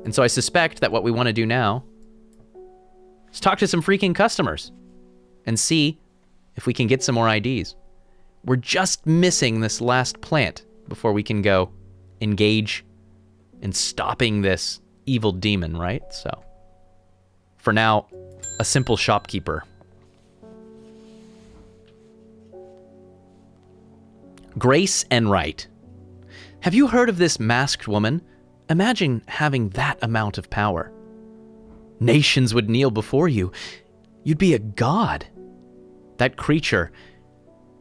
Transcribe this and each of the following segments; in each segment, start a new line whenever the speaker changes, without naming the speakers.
And so I suspect that what we want to do now is talk to some freaking customers and see if we can get some more IDs. We're just missing this last plant before we can go engage in stopping this evil demon, right? So, for now, a simple shopkeeper. Grace Enright. Have you heard of this masked woman? Imagine having that amount of power. Nations would kneel before you. You'd be a god. That creature,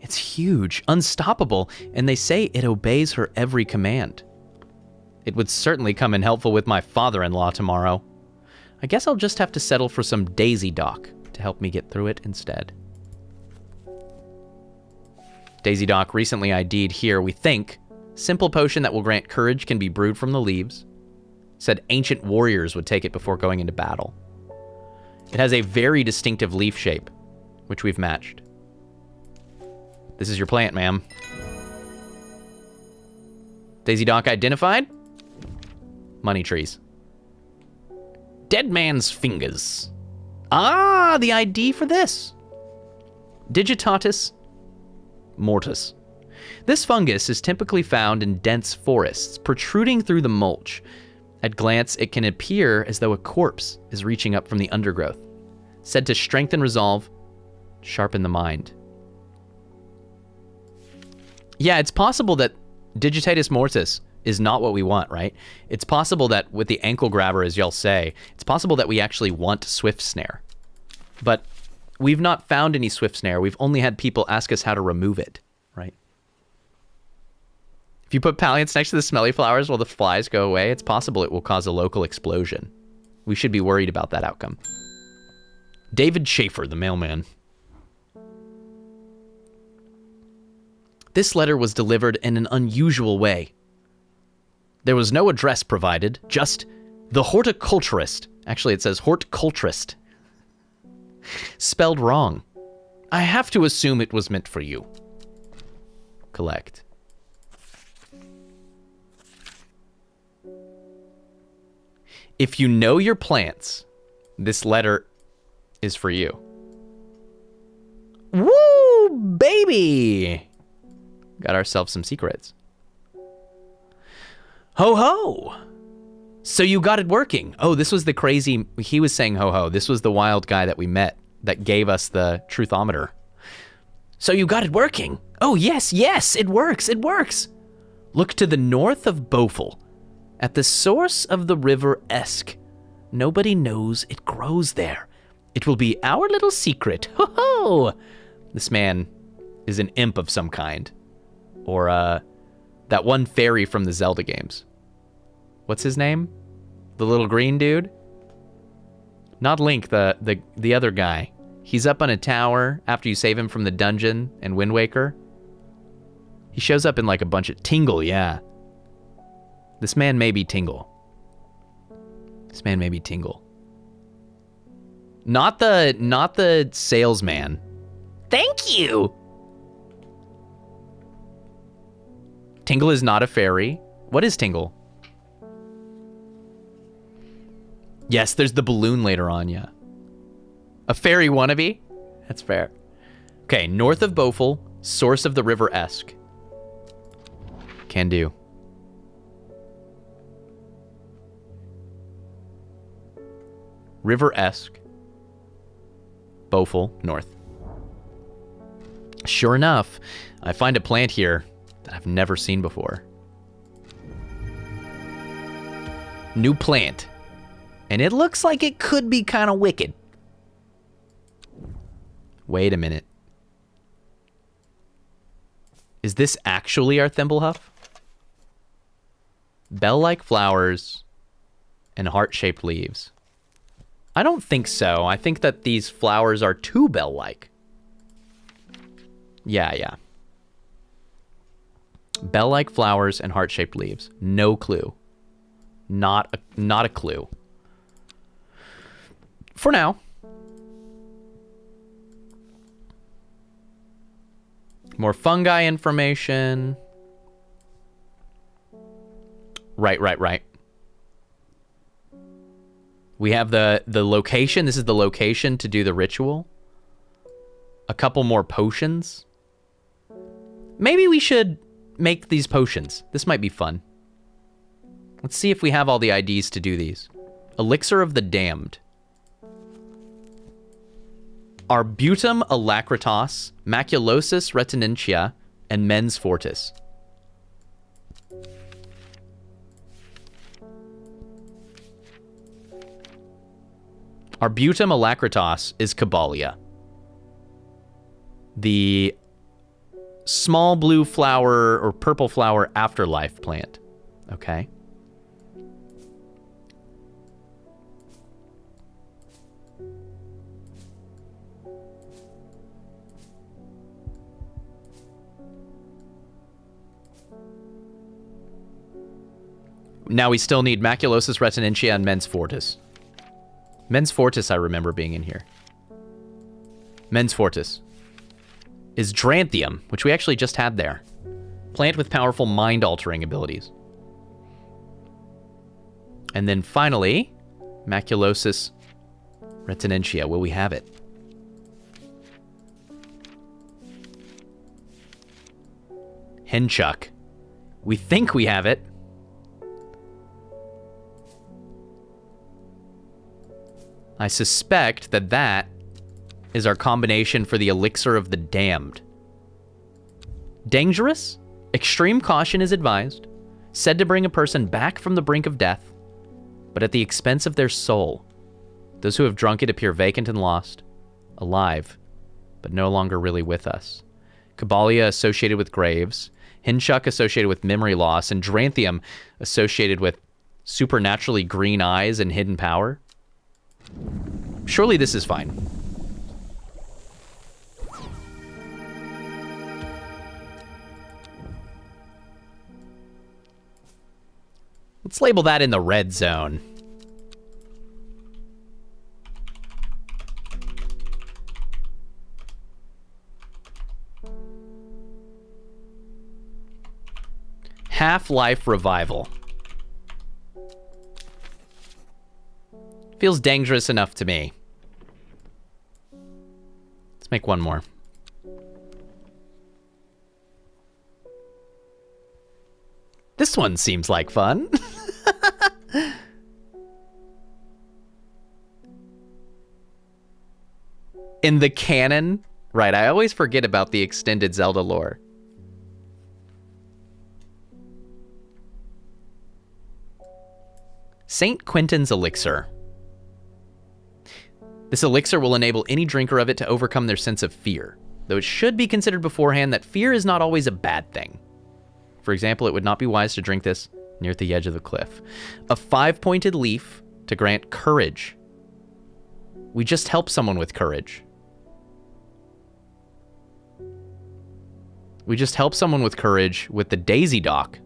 it's huge, unstoppable, and they say it obeys her every command. It would certainly come in helpful with my father-in-law tomorrow. I guess I'll just have to settle for some Daisy Dock to help me get through it instead. Daisy Dock recently ID'd here, we think. Simple potion that will grant courage can be brewed from the leaves. Said ancient warriors would take it before going into battle. It has a very distinctive leaf shape, which we've matched. This is your plant, ma'am. Daisy Dock identified. Money trees. Dead man's fingers. Ah, the ID for this. Digitatus mortis. This fungus is typically found in dense forests, protruding through the mulch. At glance, it can appear as though a corpse is reaching up from the undergrowth. Said to strengthen resolve, sharpen the mind. Yeah, it's possible that Digitatus mortis is not what we want, right? It's possible that with the ankle grabber, as y'all say, it's possible that we actually want Swift Snare. But we've not found any Swift Snare. We've only had people ask us how to remove it, right? If you put palliance next to the smelly flowers while the flies go away, it's possible it will cause a local explosion. We should be worried about that outcome. David Schaefer, the mailman. This letter was delivered in an unusual way. There was no address provided, just the horticulturist. Actually, it says horticulturist. Spelled wrong. I have to assume it was meant for you. Collect. If you know your plants, this letter is for you. Woo, baby! Got ourselves some secrets. Ho ho! So you got it working. Oh, this was the crazy, he was saying ho ho. This was the wild guy that we met that gave us the truthometer. So you got it working. Oh, yes, it works. Look to the north of Beaufort, at the source of the river Esk. Nobody knows it grows there. It will be our little secret. Ho ho! This man is an imp of some kind. Or, that one fairy from the Zelda games. What's his name? The little green dude? Not Link, the other guy. He's up on a tower after you save him from the dungeon in Wind Waker. He shows up in like a bunch of... Tingle, yeah. This man may be Tingle. Not the salesman. Thank you! Tingle is not a fairy. What is Tingle? Yes, there's the balloon later on, yeah. A fairy wannabe? That's fair. Okay, north of Beaufort, source of the river Esk. Can do. River Esk. Beaufort, north. Sure enough, I find a plant here that I've never seen before. New plant. And it looks like it could be kind of wicked. Wait a minute. Is this actually our Thimblehuff? Bell-like flowers and heart-shaped leaves. I don't think so. I think that these flowers are too bell-like. Yeah. Bell-like flowers and heart-shaped leaves. No clue. Not a clue. For now. More fungi information. Right. We have the location. This is the location to do the ritual. A couple more potions. Maybe we should make these potions. This might be fun. Let's see if we have all the IDs to do these. Elixir of the Damned. Arbutum alacritas, maculosus retinentia, and mens fortis. Arbutum alacritas is Caballia. The small blue flower or purple flower afterlife plant. Okay. Now we still need maculosus retinentia and mens fortis. Mens fortis I remember being in here. Mens fortis is Dranthium, which we actually just had there. Plant with powerful mind-altering abilities. And then finally, maculosus retinentia. Will we have it? Henchuck. We think we have it. I suspect that that is our combination for the Elixir of the Damned. Dangerous? Extreme caution is advised. Said to bring a person back from the brink of death, but at the expense of their soul. Those who have drunk it appear vacant and lost. Alive, but no longer really with us. Caballia associated with graves. Hinchuck associated with memory loss. And Dranthium associated with supernaturally green eyes and hidden power. Surely this is fine. Let's label that in the red zone. Half-Life Revival. Feels dangerous enough to me. Let's make one more. This one seems like fun. In the canon, right, I always forget about the extended Zelda lore. St. Quentin's Elixir. This elixir will enable any drinker of it to overcome their sense of fear, though it should be considered beforehand that fear is not always a bad thing. For example, it would not be wise to drink this near the edge of the cliff. A 5-pointed leaf to grant courage. We just help someone with courage. We just help someone with courage with the daisy dock.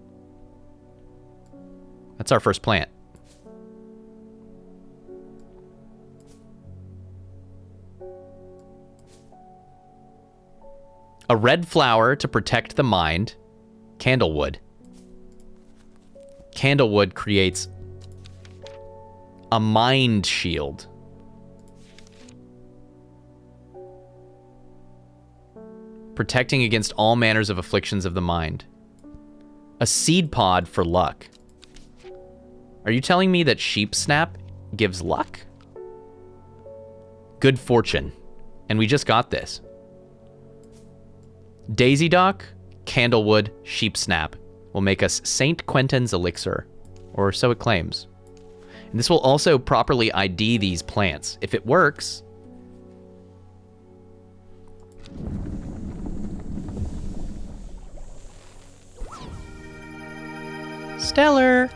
That's our first plant. A red flower to protect the mind. Candlewood. Candlewood creates a mind shield. Protecting against all manners of afflictions of the mind. A seed pod for luck. Are you telling me that sheep snap gives luck? Good fortune. And we just got this. Daisy Dock, Candlewood, Sheep Snap will make us St. Quentin's Elixir, or so it claims. And this will also properly ID these plants. If it works, stellar.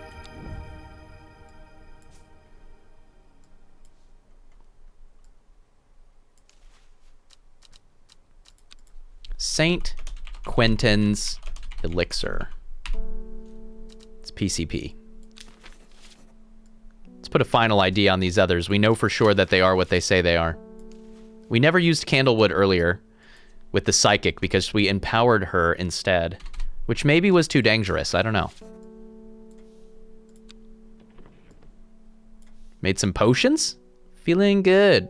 St. Quentin's Elixir. It's PCP. Let's put a final ID on these others. We know for sure that they are what they say they are. We never used Candlewood earlier with the Psychic because we empowered her instead, which maybe was too dangerous. I don't know. Made some potions. Feeling good.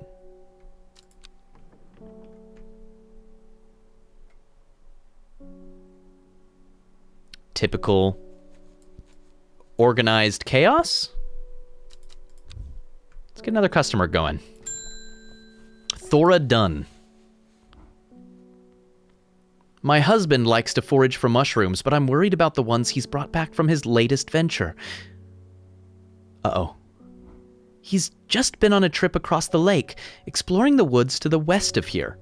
Typical organized chaos. Let's get another customer going. Thora Dunn. My husband likes to forage for mushrooms, but I'm worried about the ones he's brought back from his latest venture. Uh-oh. He's just been on a trip across the lake, exploring the woods to the west of here.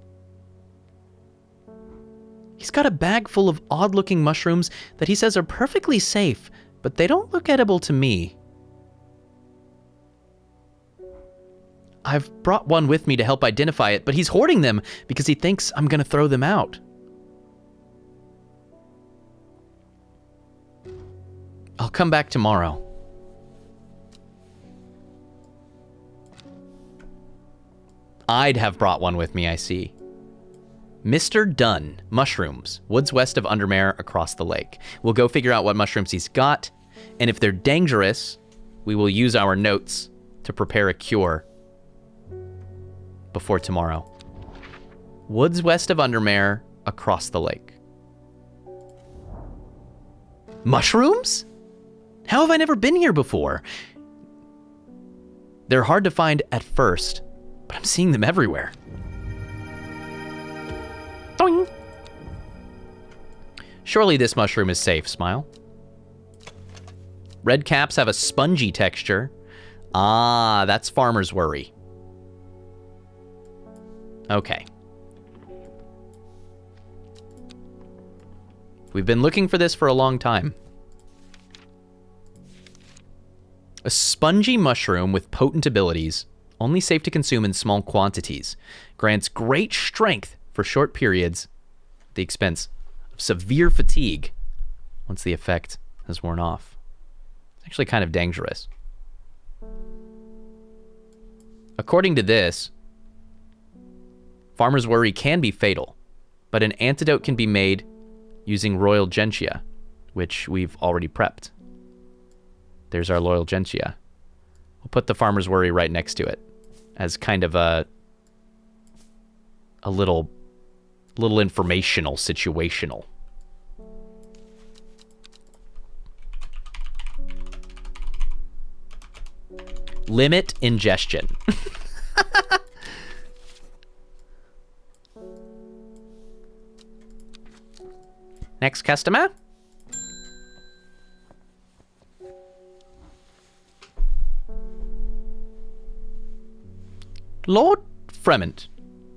He's got a bag full of odd-looking mushrooms that he says are perfectly safe, but they don't look edible to me. I've brought one with me to help identify it, but he's hoarding them because he thinks I'm going to throw them out. I'll come back tomorrow. I'd have brought one with me, I see. Mr. Dunn, mushrooms, woods west of Undermere across the lake. We'll go figure out what mushrooms he's got, and if they're dangerous, we will use our notes to prepare a cure before tomorrow. Woods west of Undermere across the lake. Mushrooms? How have I never been here before? They're hard to find at first, but I'm seeing them everywhere. Doing. Surely this mushroom is safe, Smile. Red caps have a spongy texture. Ah, that's farmer's worry. Okay. We've been looking for this for a long time. A spongy mushroom with potent abilities, only safe to consume in small quantities, grants great strength for short periods at the expense of severe fatigue once the effect has worn off. It's actually kind of dangerous. According to this, farmer's worry can be fatal, but an antidote can be made using royal gentian, which we've already prepped. There's our loyal gentian. We'll put the farmer's worry right next to it as kind of a little informational, situational. Limit ingestion. Next customer. Lord Fremont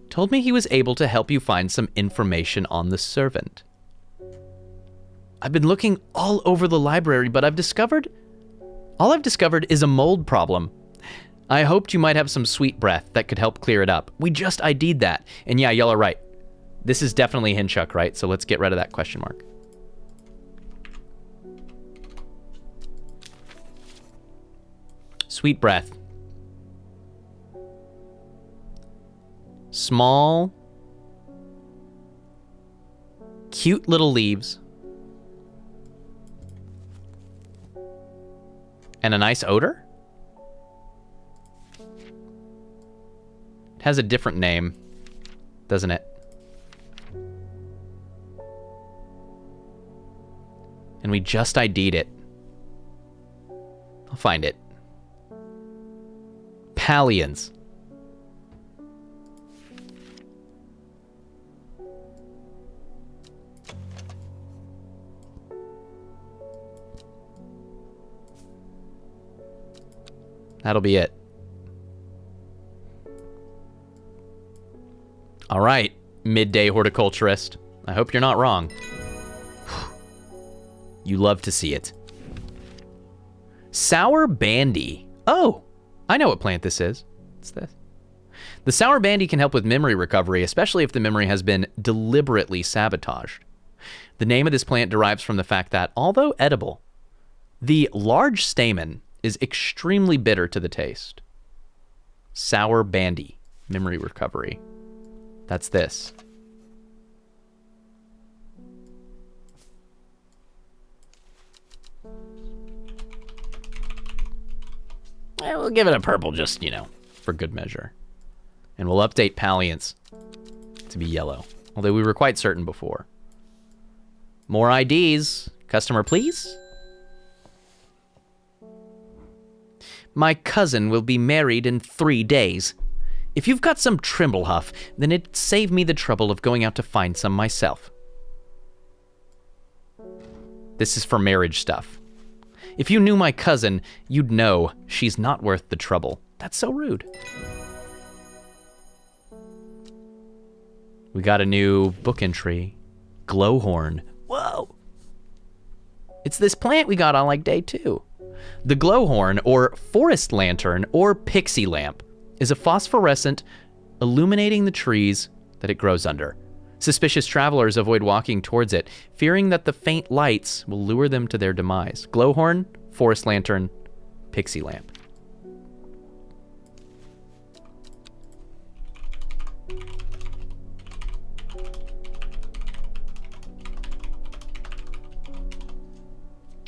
told me he was able to help you find some information on the servant. I've been looking all over the library, but all I've discovered is a mold problem. I hoped you might have some sweet breath that could help clear it up. We just ID'd that. And yeah, y'all are right. This is definitely Hinchuck, right? So let's get rid of that question mark. Sweet breath. Small, cute little leaves. And a nice odor? It has a different name, doesn't it? And we just ID'd it. I'll find it. Pallions. That'll be it. All right, midday horticulturist. I hope you're not wrong. You love to see it. Sour bandy. Oh, I know what plant this is. What's this? The sour bandy can help with memory recovery, especially if the memory has been deliberately sabotaged. The name of this plant derives from the fact that, although edible, the large stamen is extremely bitter to the taste. Sour bandy, memory recovery. That's this. We'll give it a purple just, you know, for good measure. And we'll update Palliance to be yellow, although we were quite certain before. More IDs. Customer, please. My cousin will be married in 3 days. If you've got some Trimblehuff, then it'd save me the trouble of going out to find some myself. This is for marriage stuff. If you knew my cousin, you'd know she's not worth the trouble. That's so rude. We got a new book entry. Glowhorn. Whoa. It's this plant we got on like day 2. The glowhorn, or forest lantern, or pixie lamp, is a phosphorescent illuminating the trees that it grows under. Suspicious travelers avoid walking towards it, fearing that the faint lights will lure them to their demise. Glowhorn, forest lantern, pixie lamp.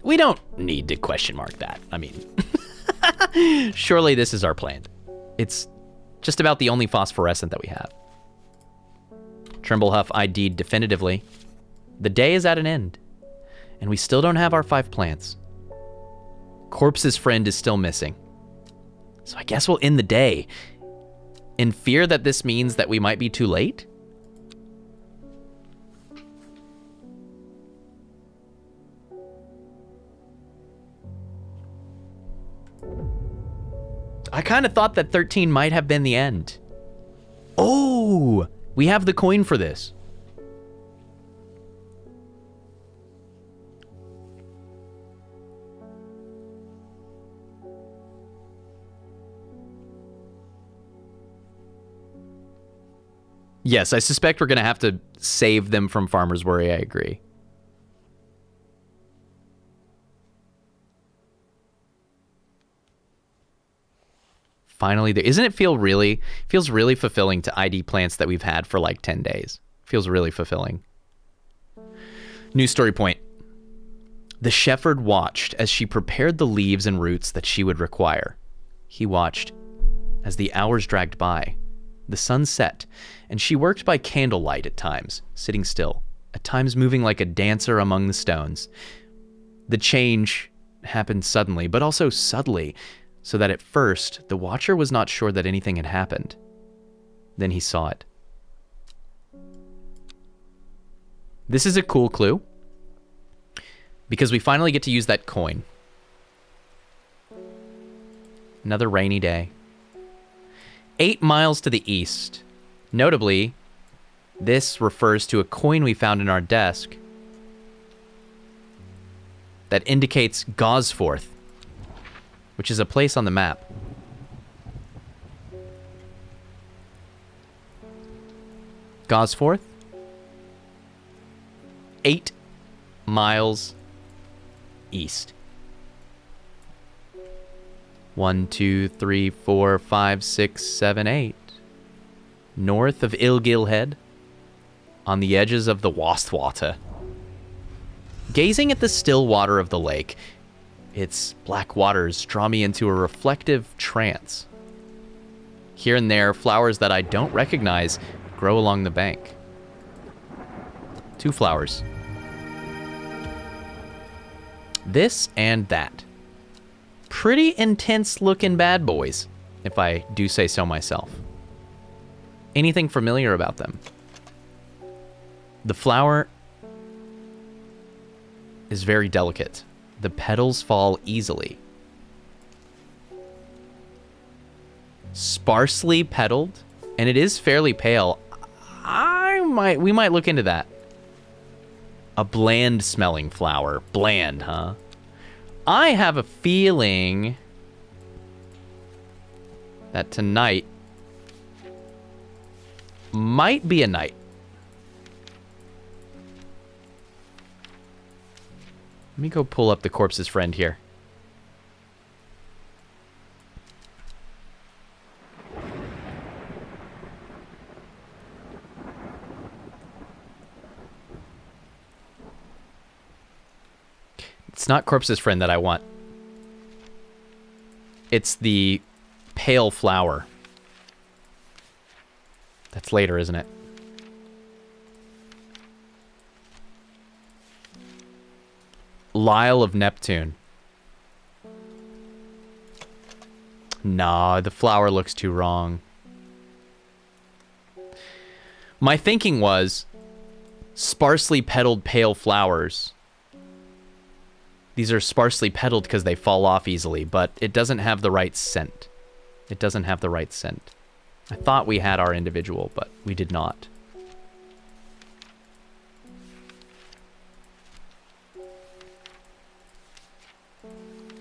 We don't need to question mark that. I mean, surely this is our plan. It's just about the only phosphorescent that we have. Trimblehuff ID'd definitively. The day is at an end, and we still don't have our 5 plants. Corpse's friend is still missing. So I guess we'll end the day in fear that this means that we might be too late? I kind of thought that 13 might have been the end. Oh, we have the coin for this. Yes, I suspect we're going to have to save them from Farmer's Worry, I agree. Finally, isn't it feels really fulfilling to ID plants that we've had for like 10 days. Feels really fulfilling. New story point. The shepherd watched as she prepared the leaves and roots that she would require. He watched as the hours dragged by. The sun set, and she worked by candlelight at times, sitting still, at times moving like a dancer among the stones. The change happened suddenly, but also subtly, so that at first, the watcher was not sure that anything had happened. Then he saw it. This is a cool clue, because we finally get to use that coin. Another rainy day. 8 miles to the east. Notably, this refers to a coin we found in our desk that indicates Gosforth, which is a place on the map. Gosforth? 8 miles east. 1, 2, 3, 4, 5, 6, 7, 8. North of Ilgil Head, on the edges of the Wastwater. Gazing at the still water of the lake, its black waters draw me into a reflective trance. Here and there, flowers that I don't recognize grow along the bank. 2 flowers. This and that. Pretty intense looking bad boys, if I do say so myself. Anything familiar about them? The flower is very delicate. The petals fall easily. Sparsely petaled, and it is fairly pale. We might look into that. A bland smelling flower. Bland, huh? I have a feeling that tonight might be a night. Let me go pull up the corpse's friend here. It's not corpse's friend that I want. It's the pale flower. That's later, isn't it? Lyle of Neptune. Nah, the flower looks too wrong. My thinking was sparsely petaled pale flowers. These are sparsely petaled because they fall off easily, but it doesn't have the right scent. It doesn't have the right scent. I thought we had our individual, but we did not.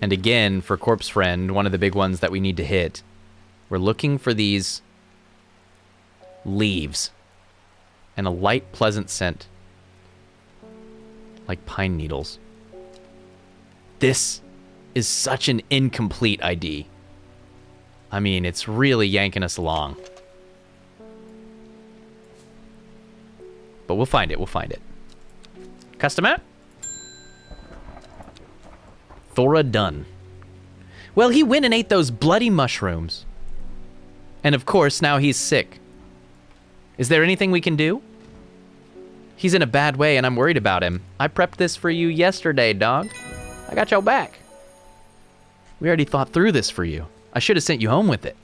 And again, for Corpse Friend, one of the big ones that we need to hit, we're looking for these leaves and a light, pleasant scent, like pine needles. This is such an incomplete ID. I mean, it's really yanking us along. But we'll find it, we'll find it. Customer? Thora Dunn. Well, he went and ate those bloody mushrooms. And of course, now he's sick. Is there anything we can do? He's in a bad way and I'm worried about him. I prepped this for you yesterday, dog. I got your back. We already thought through this for you. I should have sent you home with it.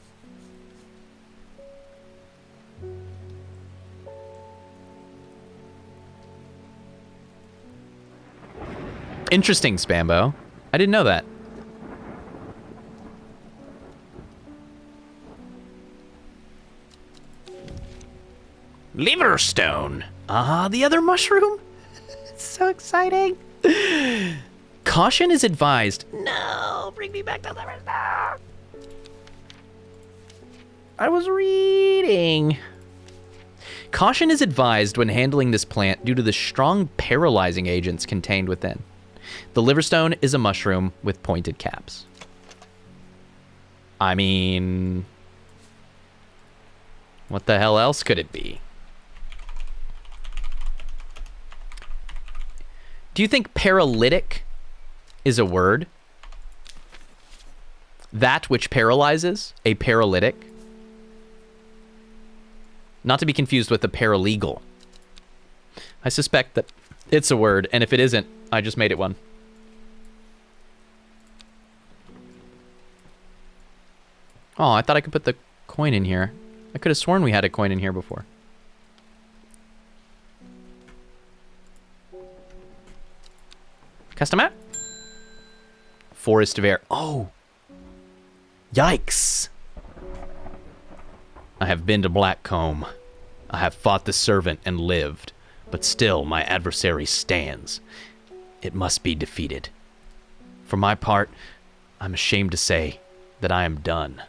Interesting, Spambo. I didn't know that. Liverstone. Ah, the other mushroom? So exciting. Caution is advised. No, bring me back to Liverstone. I was reading. Caution is advised when handling this plant due to the strong paralyzing agents contained within. The Liverstone is a mushroom with pointed caps. I mean, what the hell else could it be? Do you think paralytic is a word? That which paralyzes, a paralytic? Not to be confused with a paralegal. I suspect that it's a word, and if it isn't, I just made it one. Oh, I thought I could put the coin in here. I could have sworn we had a coin in here before. Customer? Forest of Air. Oh. Yikes. I have been to Blackcomb. I have fought the servant and lived, but still my adversary stands. It must be defeated. For my part, I'm ashamed to say that I am done.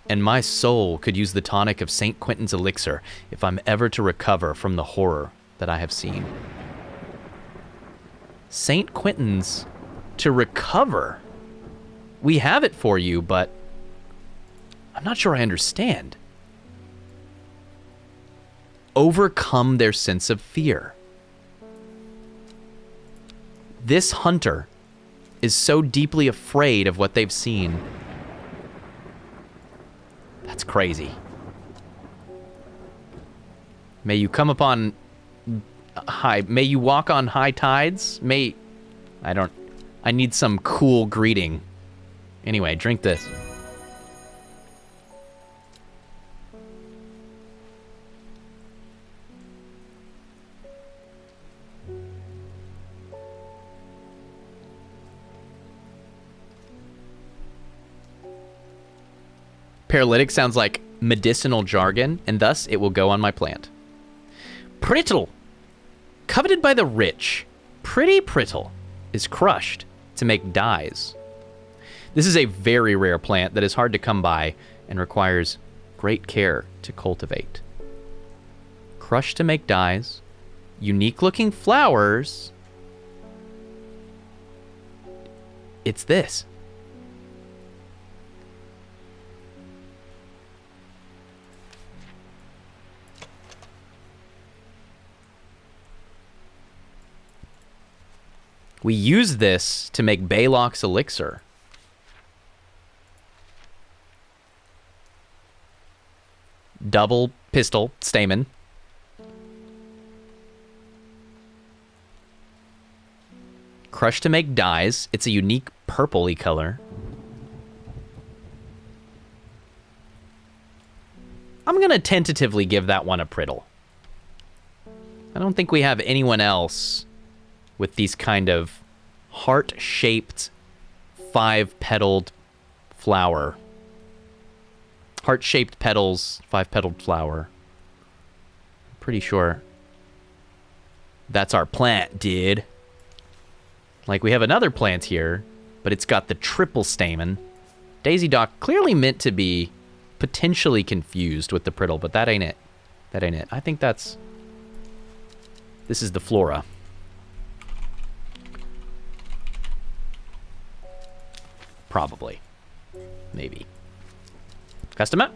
And my soul could use the tonic of St. Quentin's elixir if I'm ever to recover from the horror that I have seen. St. Quentin's to recover? We have it for you, but I'm not sure I understand. Overcome their sense of fear. This hunter is so deeply afraid of what they've seen. That's crazy. May you come upon may you walk on high tides? I need some cool greeting. Anyway, drink this. Paralytic sounds like medicinal jargon, and thus it will go on my plant. Prittle. Coveted by the rich, pretty prittle is crushed to make dyes. This is a very rare plant that is hard to come by and requires great care to cultivate. Crushed to make dyes, unique looking flowers. It's this. We use this to make Baylock's elixir. Double pistil stamen. Crushed to make dyes. It's a unique purpley color. I'm going to tentatively give that one a prittle. I don't think we have anyone else with these kind of heart-shaped, 5-petaled flower. Heart-shaped petals, 5-petaled flower. Pretty sure that's our plant, dude. Like, we have another plant here, but it's got the triple stamen. Daisy Dock clearly meant to be potentially confused with the prittle, but that ain't it. That ain't it. I think that's... This is the flora. Probably. Maybe. Customer?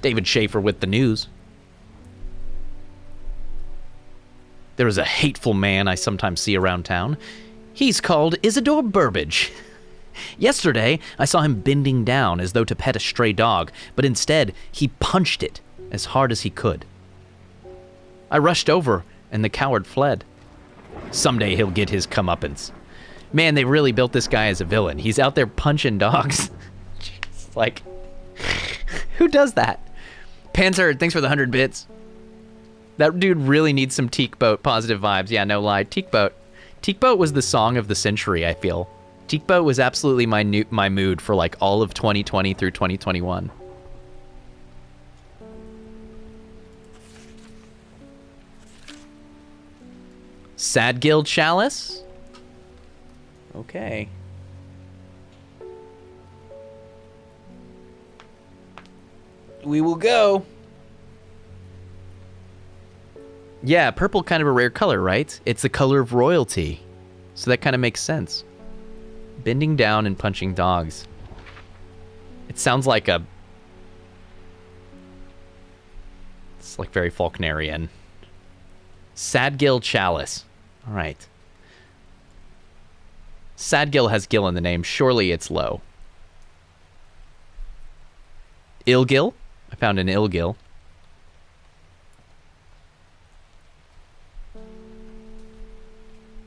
David Schaefer with the news. There is a hateful man I sometimes see around town. He's called Isidore Burbage. Yesterday, I saw him bending down as though to pet a stray dog, but instead, he punched it as hard as he could. I rushed over, and the coward fled. Someday he'll get his comeuppance. Man, they really built this guy as a villain. He's out there punching dogs. Jeez, like, who does that? Panzer, thanks for the 100 bits. That dude really needs some Teak Boat positive vibes. Yeah, no lie. Teak Boat. Teak Boat was the song of the century, I feel. Teak Boat was absolutely my mood for like all of 2020 through 2021. Sadgill Chalice? Okay. We will go. Yeah, purple kind of a rare color, right? It's the color of royalty. So that kind of makes sense. Bending down and punching dogs. It sounds like a... It's like very Faulknerian. Sadgill Chalice. All right. Sadgill has gill in the name. Surely it's low. Ilgill. I found an Ilgill.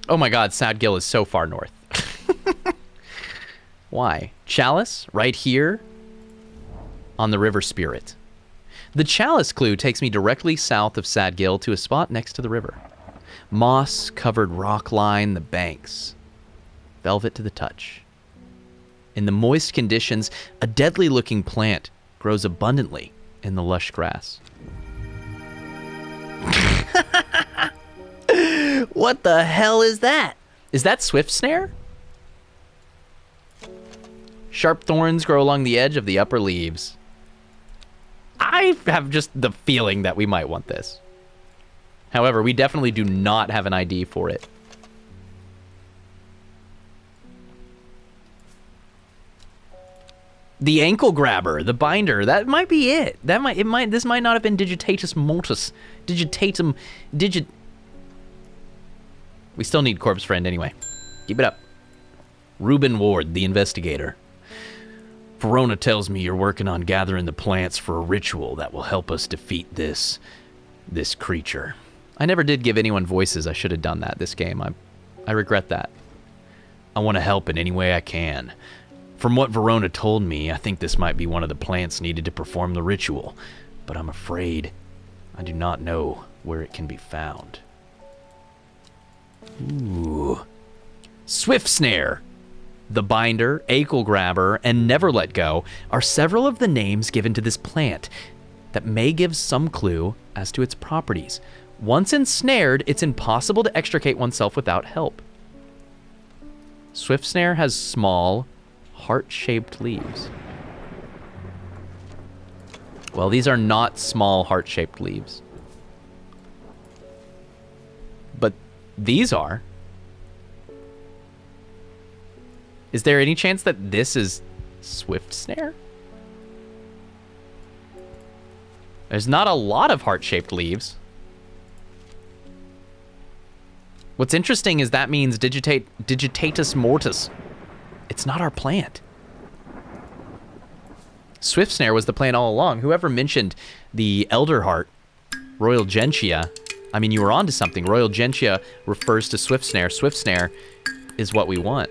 Oh my god, Sadgill is so far north. Why? Chalice, right here on the River Spirit. The Chalice clue takes me directly south of Sadgill to a spot next to the river. Moss-covered rock line the banks. Velvet to the touch. In the moist conditions, a deadly-looking plant grows abundantly in the lush grass. What the hell is that? Is that swift snare? Sharp thorns grow along the edge of the upper leaves. I have just the feeling that we might want this. However, we definitely do not have an ID for it. The ankle grabber, the binder, that might be it. This might not have been Digitatus mortis. We still need Corpse Friend anyway. Keep it up. Reuben Ward, the investigator. Verona tells me you're working on gathering the plants for a ritual that will help us defeat this creature. I never did give anyone voices. I should have done that this game. I regret that. I want to help in any way I can. From what Verona told me, I think this might be one of the plants needed to perform the ritual, but I'm afraid I do not know where it can be found. Ooh. Swift Snare, the Binder, Ankle Grabber, and Never Let Go are several of the names given to this plant that may give some clue as to its properties. Once ensnared, it's impossible to extricate oneself without help. Swift Snare has small, heart-shaped leaves. Well, these are not small, heart-shaped leaves. But these are. Is there any chance that this is Swift Snare? There's not a lot of heart-shaped leaves. What's interesting is that means Digitatus mortis. It's not our plant. Swift Snare was the plan all along. Whoever mentioned the Elder Heart, Royal Gentia, I mean, you were onto something. Royal Gentia refers to Swift Snare. Swift Snare is what we want.